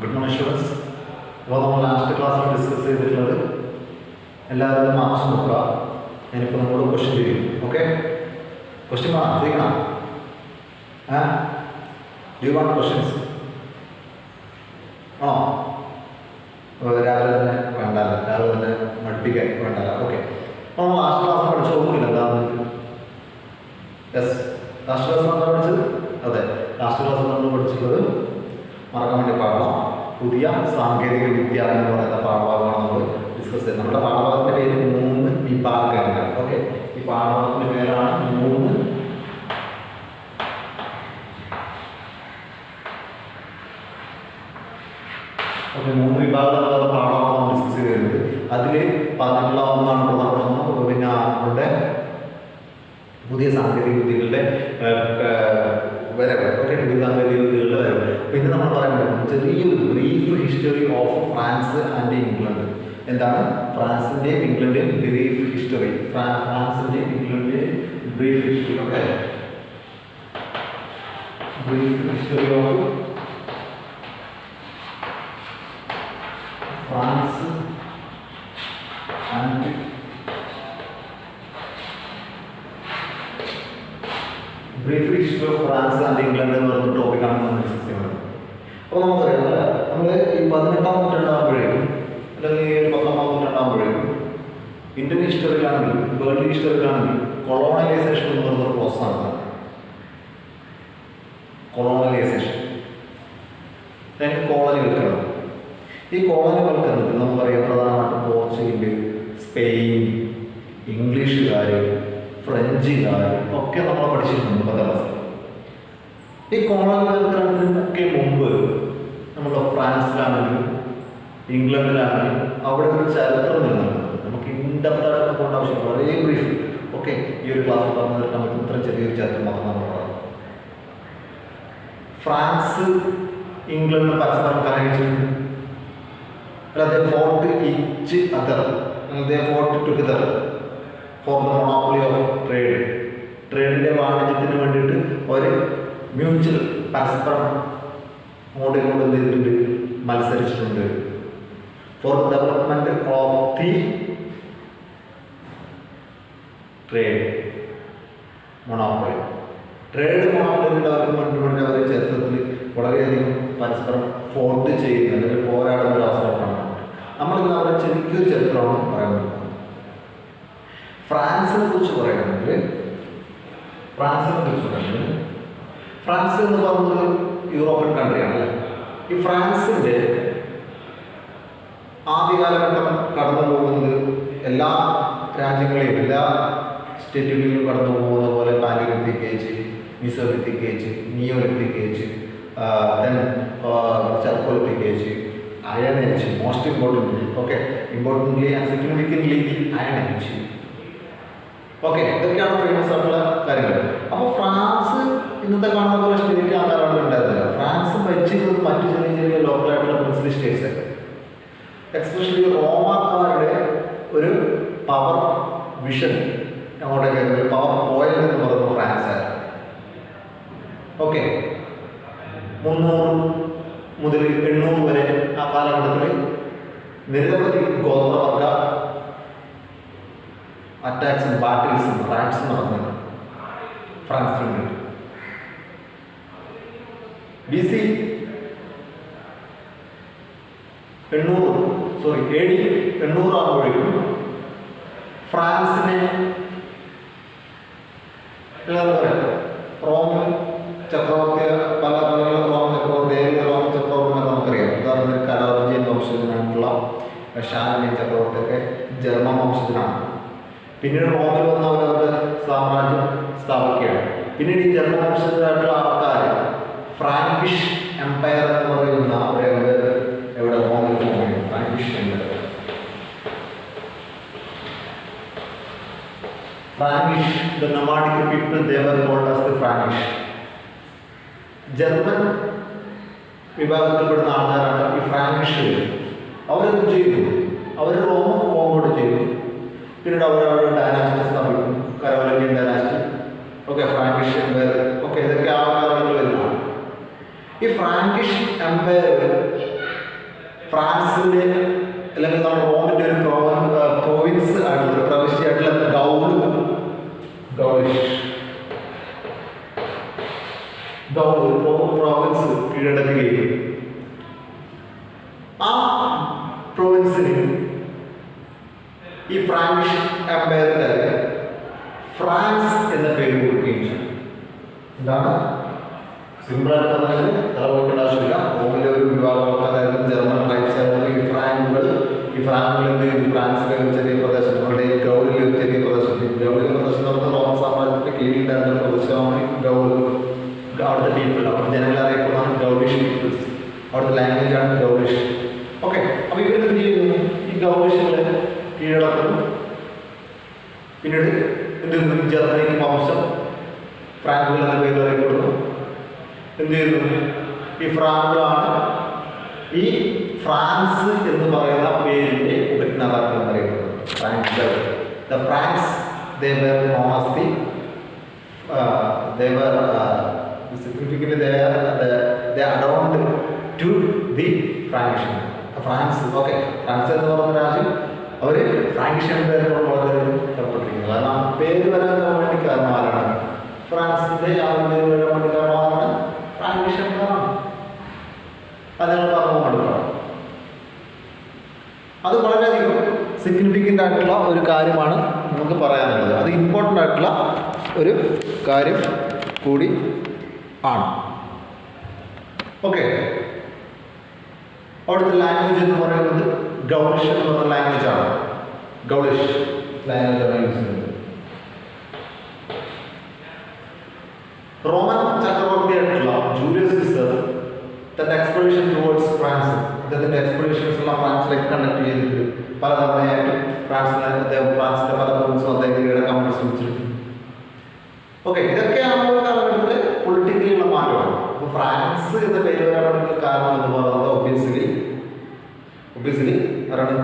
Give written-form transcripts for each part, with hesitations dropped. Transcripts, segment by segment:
Good morning students. അപ്പോൾ നമ്മൾ last ക്ലാസ്സിൽ ഡിസ്കസ് ചെയ്തിട്ടുള്ളത് എല്ലാവരും മാർക്സ് നോക്കുക. ഞാനിപ്പോൾ നമ്മളോട് ക്വസ്റ്റ്യൻ ചെയ്യും. ഓക്കെ, ക്വസ്റ്റ്യൻ വേണം, ചോദിക്കണം. Do you want questions? ആണോ? രാവിലെ തന്നെ വേണ്ടല്ല, രാവിലെ തന്നെ മടുപ്പിക്കാൻ വേണ്ടല്ല. ഓക്കെ, അപ്പോൾ നമ്മൾ ലാസ്റ്റ് ക്ലാസ് പഠിച്ച ഓർമ്മയില്ല എന്താണെന്ന്? യെസ്, ലാസ്റ്റ് ക്ലാസ് നമ്മൾ പഠിച്ചത്, അതെ, ലാസ്റ്റ് ക്ലാസ് നമ്മൾ പഠിച്ചിട്ടുള്ളത് മറക്കാൻ വേണ്ടി പാടില്ല, പുതിയ സാങ്കേതിക വിദ്യ എന്ന് പറയുന്ന പാഠഭാഗമാണ് നമ്മൾ ഡിസ്കസ് ചെയ്യുന്നത്. നമ്മുടെ പാഠഭാഗത്തിൻ്റെ പേര് 3 വിഭാഗങ്ങൾ. ഓക്കെ, ഈ പാഠഭാഗത്തിൻ്റെ പേരാണ് 3 വിഭാഗങ്ങൾ എന്നുള്ള പാഠമാണ് നമ്മൾ ഡിസ്കസ് ചെയ്തിരുന്നത്. അതിൽ 11 ഒന്നാണ് പ്രധാനപ്പെട്ട, പിന്നെ നമ്മുടെ പുതിയ സാങ്കേതിക വിദ്യകളുടെ വരവ്. ഓക്കെ, പുതിയ സാങ്കേതിക വിദ്യകളുടെ വരവ്. പിന്നെ നമ്മൾ പറയുന്നത് ചെറിയൊരു brief history of France and England. എന്താണ് ഫ്രാൻസിൻ്റെയും ഇംഗ്ലണ്ടിൻ്റെയും ബ്രീഫ് ഹിസ്റ്ററി? ഫ്രാൻസിൻ്റെയും ഇംഗ്ലണ്ടിൻ്റെയും brief history. Okay, brief history of France and brief history of France and England എന്ന് പറയുന്ന ടോപ്പിക്കാണ് നമ്മൾ ഡിസ്കസ് ചെയ്യുന്നത്. അപ്പോൾ നമുക്കറിയാം, നമ്മൾ ഈ 18-ാം നൂറ്റാണ്ടാകുമ്പോഴേക്കും അല്ലെങ്കിൽ 19-ാം നൂറ്റാണ്ടാകുമ്പോഴേക്കും ഇന്ത്യൻ ഹിസ്റ്ററിയിലാണെങ്കിലും വേൾഡ് ഹിസ്റ്ററിയിലാണെങ്കിലും കൊളോണലൈസേഷൻ എന്ന് പറയുന്ന പ്രോസസ്സാണ്. കൊളോണലൈസേഷൻ, കോളനിവൽക്കരണം. ഈ കോളനിവൽക്കരണത്തിൽ നമുക്കറിയാം പ്രധാനമായിട്ടും പോർച്ചുഗീസ്, സ്പെയിൻ, ഇംഗ്ലീഷുകാർ, ഫ്രഞ്ചുകാർ ഒക്കെ നമ്മൾ പഠിച്ചിട്ടുണ്ട് 10ാം ക്ലാസ്സിൽ. ഈ കോളനിവൽക്കരണത്തിനൊക്കെ മുമ്പ് നമ്മുടെ ഫ്രാൻസിലാണെങ്കിലും ഇംഗ്ലണ്ടിലാണെങ്കിലും അവിടെ ഒരു ചരിത്രം നിലനിൽക്കുന്നത്. നമുക്ക് ഇൻഡെപ്തായിട്ട് പോകേണ്ട ആവശ്യം, വളരെ ബ്രീഫ്. ഓക്കെ, ഈ ഒരു ക്ലാസ്സിൽ പറഞ്ഞു തീർക്കാൻ പറ്റും ഇത്രയും ചെറിയൊരു ചരിത്രം മാത്രം നമ്മൾ പറയാം. ഫ്രാൻസ് ഇംഗ്ലണ്ട് പരസ്പരം കലഹിച്ചിട്ടുണ്ട്. they fought each other, they fought together for the monopoly of trade. ട്രേഡിൻ്റെ വാണിജ്യത്തിന് വേണ്ടിയിട്ട് ഒരു മ്യൂച്വൽ പരസ്പരം അങ്ങോട്ടും ഇങ്ങോട്ടും എന്ത് ചെയ്തിട്ടുണ്ട്, മത്സരിച്ചിട്ടുണ്ട്. For the development of the trade monopoly. Trade monopoly ഡെവലപ്മെൻറ്റിന് വേണ്ടി അവർ ചരിത്രത്തിൽ വളരെയധികം പരസ്പരം ഫോർട്ട് ചെയ്യുന്ന അല്ലെങ്കിൽ പോരാടുന്ന ഒരു അവസരമാണ്. നമ്മളിന്ന് അവരെ ചെറിയൊരു ചരിത്രമാണ് പറയാൻ പറ്റുന്നത്. ഫ്രാൻസിനെ കുറിച്ച് പറയുകയാണെങ്കിൽ ഫ്രാൻസ് എന്ന് പറയുന്നത് യൂറോപ്യൻ കൺട്രിയാണ് അല്ലേ. ഈ ഫ്രാൻസിൻ്റെ ആദ്യ കാലഘട്ടം കടന്നു പോകുന്നത് എല്ലാ രാജ്യങ്ങളെയും എല്ലാ സ്റ്റേറ്റുകളിലും കടന്നു പോകുന്ന പോലെ Palaeolithic age, Mesolithic age, Neolithic age, Chalcolithic age, iron age, most important. Okay, importantly and significantly iron age. Okay, ഇതൊക്കെയാണ് ഫേമസ് ആയിട്ടുള്ള കാര്യങ്ങൾ. അപ്പോൾ ഫ്രാൻസ് ഇന്നത്തെ കാണുന്ന പോലെ സ്റ്റേറ്റ് ആ കാലഘട്ടത്തിൽ ഉണ്ടായിരുന്നില്ല. ഫ്രാൻസ് ഭരിച്ചിരുന്നത് മറ്റു ചെറിയ ചെറിയ ലോക്കലായിട്ടുള്ള പ്രിൻസിലി സ്റ്റേറ്റ്സ്, എക്സ്പെഷ്യലി റോമാക്കാരുടെ ഒരു പവർ വിഷൻ അങ്ങോട്ടേക്ക് ഒരു പവർ പോയിന്റ് എന്ന് പറയുന്നത് ഫ്രാൻസ് ആയിരുന്നു. ഓക്കെ, 300 മുതൽ 800 വരെ ആ കാലഘട്ടത്തിൽ നിരവധി ഗോത്രവർഗ അറ്റാക്സും ബാറ്റിൽസും റാറ്റ്സും നടന്നിട്ടുണ്ട് ഫ്രാൻസിന് വേണ്ടി. BC 800 ആകുമ്പോഴേക്കും ഫ്രാൻസിനെ എന്താ പറയുക, റോമൻ ചക്രവർത്തി പല റോമൻ ചക്രവർത്തിമാർ നമുക്കറിയാം. ഉദാഹരണത്തിന് കലോജിയൻ വംശജനായിട്ടുള്ള ഷാലമീൻ ചക്രവർത്തിയൊക്കെ ജർമ്മൻ വംശജനാണ്. പിന്നീട് റോമിൽ വന്ന് അവരവരുടെ സാമ്രാജ്യം സ്ഥാപിക്കുകയാണ്. പിന്നീട് ഈ ജർമ്മൻ വംശജരായിട്ടുള്ള ആൾക്കാർ ഫ്രാങ്കിഷ് എംപയർ എന്ന് പറയുന്ന എവിടെ റോമിൽ പോകുകയാണ്. Frankish empire, Frankish, the nomadic people, they were called as the Frankish. German വിഭാഗത്തിൽപ്പെടുന്ന ആൾക്കാരാണ് ഈ ഫ്രാങ്കിഷുകൾ. അവരെന്ത് ചെയ്തു? അവർ റോം ഫോംകൂടെ ചെയ്തു. പിന്നീട് അവരവരുടെ ഡയനാസ്റ്റി സ്ഥാപിക്കും, Carolingian dynasty. Okay, Frankish empire. Okay, ഇതൊക്കെ ആ കാലഘട്ടത്തിൽ വരുന്നതാണ്. ഈ ഫ്രാങ്കിഷ് എംപയർ ഫ്രാൻസിലെ അല്ലെങ്കിൽ നമ്മുടെ റോമിന്റെ ഒരു പ്രോവിൻസ് ആയിട്ടുള്ള ഒരു പ്രവിശ്യയായിട്ടുള്ള പ്രോവിൻസ് കീഴടക്കുകയും ആ പ്രോവിൻസിന് ഈ ഫ്രാൻസ് എംപയർക്കാര് ഫ്രാൻസ് എന്ന പേര് കൊടുക്കുകയും ചെയ്തു. എന്താണ് സിമ്പിളായിട്ട് പറഞ്ഞാൽ തലപോക്കേണ്ട ആവശ്യമില്ല. റോമിലെ ഒരു വിഭാഗം ആൾക്കാരായിരുന്നു, ജർമ്മൻ ട്രൈബ്സ് ആയിരുന്നു ഈ ഫ്രാങ്കുകൾ. ഈ ഫ്രാങ്കുകളിൽ ഫ്രാൻസിലെ ഒരു ചെറിയ പ്രദേശം, നമ്മുടെ ഈ ഗൗളിലെ ഒരു ചെറിയ പ്രദേശം, ഗൗളിലെ പ്രദേശം എന്ന് പറഞ്ഞാൽ റോമൻ സാമ്രാജ്യത്തിന്റെ കീഴിലുണ്ടായിരുന്ന പ്രദേശമാണ് ഗൗൾ. അവിടുത്തെ പീപ്പിൾ, അവിടുത്തെ ജനങ്ങളെ അറിയപ്പെടുന്നതാണ് ഗൗളിഷ് പീപ്പിൾസ്. അവിടുത്തെ ലാംഗ്വേജ് ആണ് ഗൗളിഷ്. ഓക്കെ, അപ്പോൾ ഇവർ എന്ത് ചെയ്യുന്നു? ഈ ഗൗളിഷുകളെ കീഴടക്കുന്നു. പിന്നീട് എന്ത് ചെയ്യുന്നു? ജർമ്മനിക്ക് വംശം ഫ്രാങ്കുകൾ എന്ന പേരിൽ അറിയപ്പെടുന്നു. എന്ത് ചെയ്യുന്നു? ഈ ഫ്രാങ്കുകളാണ് ഈ ഫ്രാൻസ് എന്ന് പറയുന്ന പേരിന്റെ ഉപജ്ഞാതാക്കൾ എന്നറിയപ്പെടുന്നത്. ഫ്രാങ്കുകൾ. The Franks they were known as significantly they adorned to the Frankish. France. Okay, France എന്ന് പറയുന്ന രാജ്യം അവർ ഫ്രാങ്കിഷ് പേരിനോട് വളരെ കടപ്പെട്ടിരിക്കുന്നത്. കാരണം പേര് വരാൻ വേണ്ടി കാരണം ആരാണ്? ഫ്രാൻസിന്റെ ആ പേര് വരാൻ വേണ്ടി കാരണം ആരാണ്? ഫ്രാങ്കിഷ് എന്നാണ്. അത് ഞങ്ങൾ പറഞ്ഞുകൊണ്ടിരിക്കണം. അത് വളരെയധികം സിഗ്നിഫിക്കൻ്റ് ആയിട്ടുള്ള ഒരു കാര്യമാണ് നമുക്ക് പറയാനുള്ളത്. അത് ഇമ്പോർട്ടൻ്റ് ആയിട്ടുള്ള ഒരു കാര്യം കൂടി ആണ്. ഓക്കെ, അവിടുത്തെ ലാംഗ്വേജ് എന്ന് പറയുന്നത് ഗൗളിഷ് എന്ന് പറഞ്ഞ ലാംഗ്വേജ് ആണ്. ഗൗളിഷ് ലാംഗ്വേജ് ആണ് യൂസ് ചെയ്യുന്നത്. റോമൻ ചക്രവർത്തിയായിട്ടുള്ള ജൂലിയസ് സീസർ തന്റെ എക്സ്പെഡിഷൻ ടുവേർഡ്സ് ഫ്രാൻസ്, അദ്ദേഹത്തിന്റെ എക്സ്പെഡിഷൻസ് എല്ലാം ഫ്രാൻസിലേക്ക് കണ്ടക്ട് ചെയ്തിട്ടുണ്ട്. പല തവണയായിട്ടും ഫ്രാൻസിന്റെ പല പ്രോവിൻസും അദ്ദേഹം കീഴടക്കാൻ വേണ്ടി ശ്രമിച്ചിട്ടുണ്ട്. ഓക്കെ, ഇതൊക്കെയാണ് ഒരു കാലഘട്ടത്തിൽ പൊളിറ്റിക്കലി ഉള്ള മാറ്റമാണ്. അപ്പോൾ ഫ്രാൻസ് എന്ന പേര് വരാനുള്ള കാരണം എന്ന് പറയുന്നത് ഒബ്വിയസ്ലി ആരാണ്?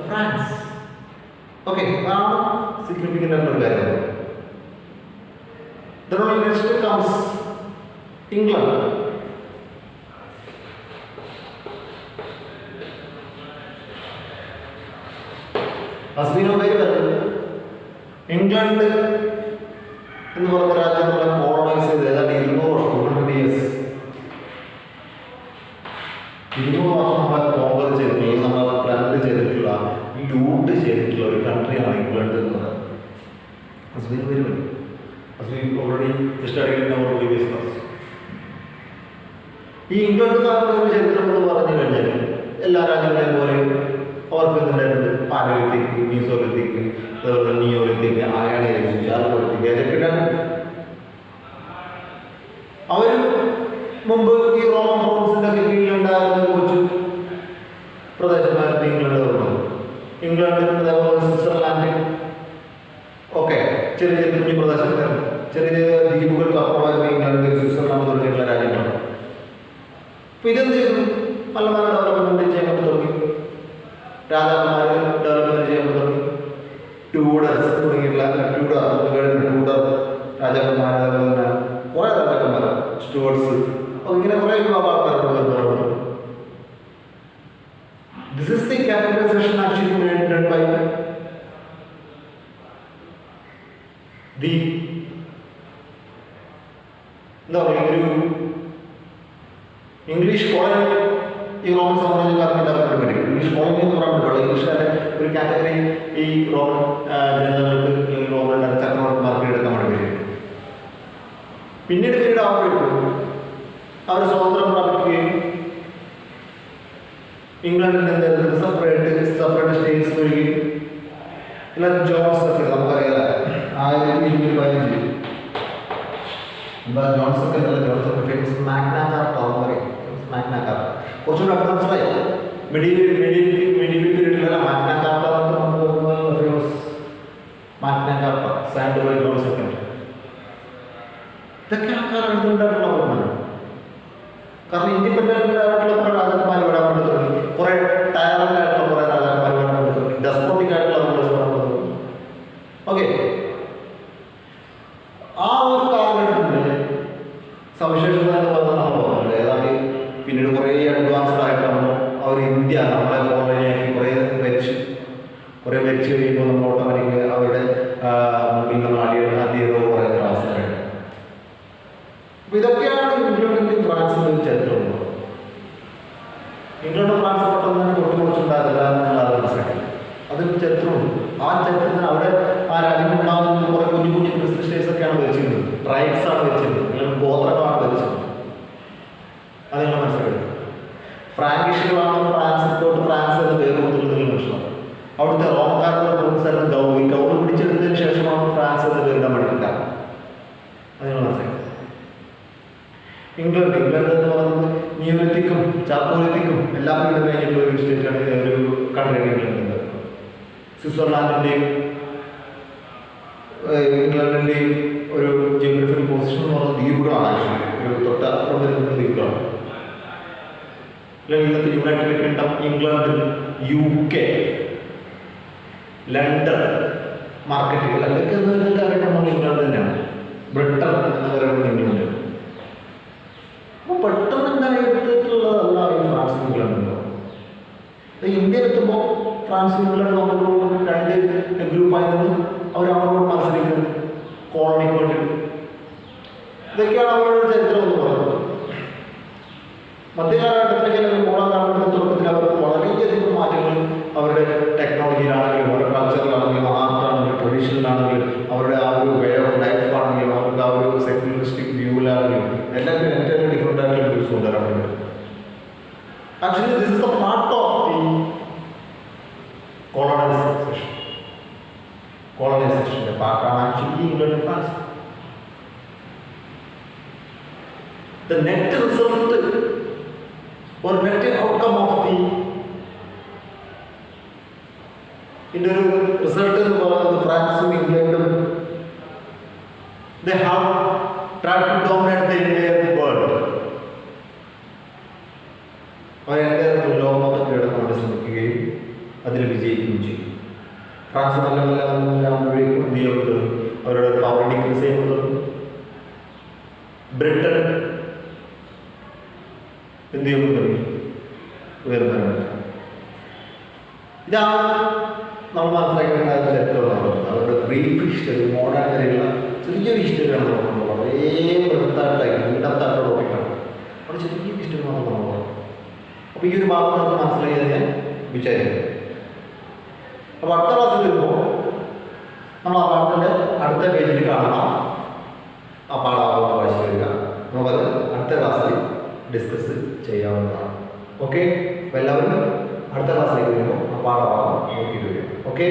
ഫ്രാൻസ്. ഓക്കെ, അതാണ് സിഗ്നിഫിക്കൻ്റ് ആയിട്ടുള്ള കാര്യം. Next comes England. ഇംഗ്ലണ്ട് എന്ന് പറയുന്ന രാജ്യം നമ്മളെ കോളനൈസ് ചെയ്ത് ഏതാണ്ട് 200 വർഷം 200 വർഷം നമ്മളെ കോൺകർ ചെയ്തിട്ടുള്ള, നമ്മളെ പ്ലാന്റ് ചെയ്തിട്ടുള്ള, ലൂട്ട് ചെയ്തിട്ടുള്ള ഒരു കൺട്രിയാണ് ഇംഗ്ലണ്ട് എന്ന് പറയുന്നത്. ഓൾറെഡി സ്റ്റഡിഡ് അവർ പ്രീവിയസ് ക്ലാസ്. ഈ ഇംഗ്ലണ്ട് നാട്ടിലെ ഒരു ചരിത്രം എന്ന് പറഞ്ഞു കഴിഞ്ഞാൽ എല്ലാ രാജ്യങ്ങളെയും പോലെ അവർക്ക് എന്തുണ്ടായിട്ടുണ്ട്? പാലലിത്തിക്, മീസോലിത്തിക്, അതുപോലെ നിയോലിത്തിക്, അയൺ ഏജ്, ജാലലിത്തിക്, ഏതൊക്കെ അവർ മുമ്പ് ഈ റോമൻ പ്രോവിൻസിന്റെ ഒക്കെ കീഴിലുണ്ടായിരുന്ന കുറച്ച് പ്രദേശമായിരുന്നു ഇംഗ്ലണ്ട് വരുന്നത്. ഇംഗ്ലണ്ട്, അതേപോലെ സ്വിറ്റ്സർലാൻഡ്, ഓക്കെ, ചെറിയ ചെറിയ കുഞ്ഞു പ്രദേശങ്ങൾ, ചെറിയ ചെറിയ ദ്വീപുകൾക്ക് അപ്പുറമായിരുന്നു ഇംഗ്ലണ്ട്, സ്വിറ്റ്സർലാൻഡ് തുടങ്ങിയിട്ടുള്ള രാജ്യങ്ങളാണ്. അപ്പോൾ ഇതെന്ത് ചെയ്തു? നല്ല നല്ല ഡെവലപ്മെന്റ് ചെയ്യാൻ തുടങ്ങി. രാജാക്കന്മാർ ഡെവലപ്മെന്റ് ചെയ്യാൻ തുടങ്ങി. ട്യൂഡേഴ്സ് തുടങ്ങിയിട്ടുള്ള ട്യൂഡർ രാജാക്കന്മാർ, അതേപോലെ തന്നെ കുറേ രാജാക്കന്മാർ, സ്റ്റുവർട്സ്, അപ്പോൾ ഇങ്ങനെ കുറേ ആൾക്കാരുണ്ട്. This is the categorization actually made by the എന്താ പറയുക, ഒരു ഇംഗ്ലീഷ് കോളനി ഈ റോമൻ സാമ്രാജ്യക്കാർക്ക് ഉണ്ടാക്കാൻ പറ്റും. ഇംഗ്ലീഷ് കോളനി എന്ന് പറയാൻ പറ്റുള്ളൂ. ഇംഗ്ലീഷുകാരെ ഒരു കാറ്റഗറി ഈ റോമൻ ജനതകൾക്ക് അല്ലെങ്കിൽ റോമൻ ചക്രവർത്തിമാർക്ക് എടുക്കാൻ വേണ്ടി വരും. പിന്നീട് ആവുമ്പോഴേക്കും അവർ സ്വാതന്ത്ര്യം പ്രാപിക്കുകയും ഇംഗ്ലണ്ടിൻ്റെ സെപ്പറേറ്റ് സ്റ്റേറ്റ്സ് വരികയും പിന്നെ ജോൺസ് ഒക്കെ നമുക്കറിയാം 1215 എന്താ ജോൺസ് ഒക്കെ ഫേമസ് മാഗ്ന കാർട്ട എന്ന് പറയും. മാഗ്ന കാർട്ട കുറച്ചുകൂടി അഡ്വാൻസ്ഡായി മെഡീവൽ പീരീഡിലുള്ള Magna Carta famous Magna Carta signed by John second. ഇതൊക്കെ ആൾക്കാരാണ് ഉണ്ടായിട്ടുള്ള ഓർമ്മയാണ്. കാരണം ഇൻഡിപെൻഡൻ്റ് ആയിട്ടുള്ള കുറേ രാജാക്കന്മാർ വരാൻ വേണ്ടി തുടങ്ങി, കുറേ ടയറൻ്റ് ആയിട്ടുള്ള കുറേ രാജാക്കന്മാർ വരാൻ വേണ്ടി തുടങ്ങി, ഡെസ്പോട്ടിക് ആയിട്ടുള്ള റൂളേഴ്സ് വരാൻ വേണ്ടി തുടങ്ങി. ഓക്കെ, ആ ഒരു കാലഘട്ടത്തിൻ്റെ സവിശേഷത എന്ന് പറഞ്ഞാൽ നമ്മൾ പറഞ്ഞില്ല, ഏതാണ്ട് പിന്നീട് കുറേ അഡ്വാൻസ്ഡ് ആയിട്ടാകുമ്പോൾ അവർ ഇന്ത്യ നമ്മളെ കോളനിയാക്കി കുറേ ഭരിച്ചു കഴിയുമ്പോൾ നമ്മൾ ഓട്ടോമാറ്റിക്കലി അവരുടെ മുന്നിൽ നമ്മൾ അടിയതോ പറയുന്ന അവസരമായിട്ട്. അപ്പോൾ ഇതൊക്കെയാണ് ഇംഗ്ലണ്ടിൻ്റെയും ഫ്രാൻസിൻ്റെ ഒരു ചരിത്രമുള്ളത്. ഇംഗ്ലണ്ട് ഫ്രാൻസ് പെട്ടെന്ന് തന്നെ പൊട്ടിമുറിച്ചുണ്ടാകില്ല എന്നുള്ളത് മനസ്സിലാക്കി. അതൊരു ചരിത്രമുണ്ട്. ആ ചരിത്രത്തിന് അവിടെ ആ രാജ്യമുണ്ടാകുന്ന കുറേ കുഞ്ഞു കുഞ്ഞു ക്രിസ്ത്യൻസൊക്കെയാണ് ഭരിച്ചിരുന്നത്, ട്രൈബ്സാണ് ഭരിച്ചിരുന്നത്, അല്ലെങ്കിൽ ഗോത്രങ്ങളാണ് ഭരിച്ചത്. അത് നിങ്ങൾ മനസ്സിലാക്കുന്നത്. ഫ്രാങ്കിഷുകളാണ് ഫ്രാൻസ് എന്ന പേര് കൊടുത്തിട്ടുള്ള പ്രശ്നം. അവിടുത്തെ റോമക്കാരുടെ സ്ഥലം ഗൗഡ് പിടിച്ചെടുത്തതിന് ശേഷമാണ് ഫ്രാൻസ് എന്ന പേരിടാൻ പഠിക്കില്ല. അത് നിങ്ങൾ മനസ്സിലാക്കുന്നത്. ഇംഗ്ലണ്ട് എന്ന് പറയുന്നത് നിയോലിത്തിക്കും ചാക്കോലിത്തിക്കും എല്ലാം കൂടി കഴിഞ്ഞിട്ടുള്ള ഒരു സ്റ്റേറ്റാണ്, ഒരു കൺട്രിയാണ് ഇംഗ്ലണ്ട്. സ്വിറ്റ്സർലാൻഡിൻ്റെയും ഇംഗ്ലണ്ടിൻ്റെയും ഒരു ജിയോഗ്രഫിക്കൽ പൊസിഷൻ എന്ന് പറയുന്നത് ദ്വീപുകളാണ്. ആക്ച്വലി ഒരു തൊട്ടപ്പുറം വരുന്ന ദ്വീപുകളാണ്. ഇന്നത്തെ United kingdom, England, UK, London മാർക്കറ്റുകൾ അതൊക്കെ എന്നൊക്കെ അറിയപ്പെടുന്നത് ഇംഗ്ലണ്ട് തന്നെയാണ്. ബ്രിട്ടൻ എന്ന് പറയുന്നത് ഇംഗ്ലണ്ട്. അപ്പോൾ പെട്ടെന്ന് ഉണ്ടായിട്ടുള്ളതല്ല ഈ ഫ്രാൻസും ഇംഗ്ലണ്ടുണ്ടോ. ഇന്ത്യയിലെത്തുമ്പോൾ ഫ്രാൻസും ഇംഗ്ലണ്ടും അവരോട് രണ്ട് ഗ്രൂപ്പായി നിന്ന് അവരവരോട് മത്സരിക്കുന്നത് കോളനിക്ക് വേണ്ടിയിട്ട്. ഇതൊക്കെയാണ് അവരുടെ ചരിത്രം എന്ന് പറയുന്നത്. മധ്യകാലഘട്ടത്തിലേക്ക് അല്ലെങ്കിൽ മൂന്നാം കാലഘട്ടത്തിൽ തുടക്കത്തിൽ അവർക്ക് വളരെയധികം മാറ്റങ്ങൾ അവരുടെ ടെക്നോളജിയിലാണെങ്കിലും അവരുടെ കൾച്ചറിലാണെങ്കിലും ആർട്ടാണെങ്കിലും ട്രഡീഷനിലാണെങ്കിലും അവരുടെ ആ ഒരു വേ ഓഫ് ലൈഫ് ആണെങ്കിലും അവർക്ക് ആ ഒരു സെക്യുലറിസ്റ്റിക് വ്യൂവിലാണെങ്കിലും എല്ലാം ഏറ്റവും ഡിഫറെൻ്റ് ആയിട്ടുള്ള വ്യൂസ് കൊണ്ടുവരാറുണ്ട്. Actually this is the part of the കോളനൈസേഷൻ്റെ പാർട്ടാണ് actually England France. The net result or net outcome of the ഇതിൻ്റെ ഒരു റിസൾട്ട് എന്ന് പറയുന്നത് ഫ്രാൻസും ഇംഗ്ലണ്ടും they have tried to dominate the entire world. അവർ എൻ്റെ ലോകമൊക്കെ കീഴടക്കാൻ വേണ്ടി ശ്രമിക്കുകയും അതിൽ വിജയിക്കുകയും ചെയ്യും. ഫ്രാൻസ് നല്ല ആകുമ്പോഴേക്കും എന്ത് ചെയ്യുന്നത് അവരുടെ പവർ ഡിക്രീസ് ചെയ്യുന്നത്. ബ്രിട്ടൻ എന്ത് ചെയ്യുന്നത് ഉയർന്നവരാണ്. ഇതാണ് നമ്മൾ മനസ്സിലാക്കേണ്ട ചരിത്രമാണ്. അവരുടെ ബ്രീഫ് ഹിസ്റ്ററി, മോഡേൺ വരെയുള്ള ചെറിയൊരു ഹിസ്റ്ററിയാണ് നോക്കുന്നത്. വളരെ ബൃഹത്തായിട്ടായി ഇടത്തായിട്ട് ടോപ്പിക്കാണ്. അവിടെ ചെറിയ ഹിസ്റ്ററി മാത്രം നമ്മൾ. അപ്പോൾ ഈ ഒരു ഭാഗം നമുക്ക് മനസ്സിലാക്കിയത് ഞാൻ വിചാരിക്കുന്നു. അപ്പോൾ അടുത്ത ക്ലാസ്സിൽ വരുമ്പോൾ നമ്മൾ ആ പാഠത്തിൻ്റെ അടുത്ത പേജിൽ കാണണം. ആ പാഠഭാഗത്ത് വായിച്ചു വരിക. നമുക്കത് അടുത്ത ക്ലാസ്സിൽ ഡിസ്കസ് ചെയ്യാവുന്നതാണ്. ഓക്കെ, അപ്പോൾ എല്ലാവരും അടുത്ത ക്ലാസ്സിലേക്ക് വരുമ്പോൾ ആ പാഠഭാഗം നോക്കിയിട്ട് വരും. ഓക്കെ.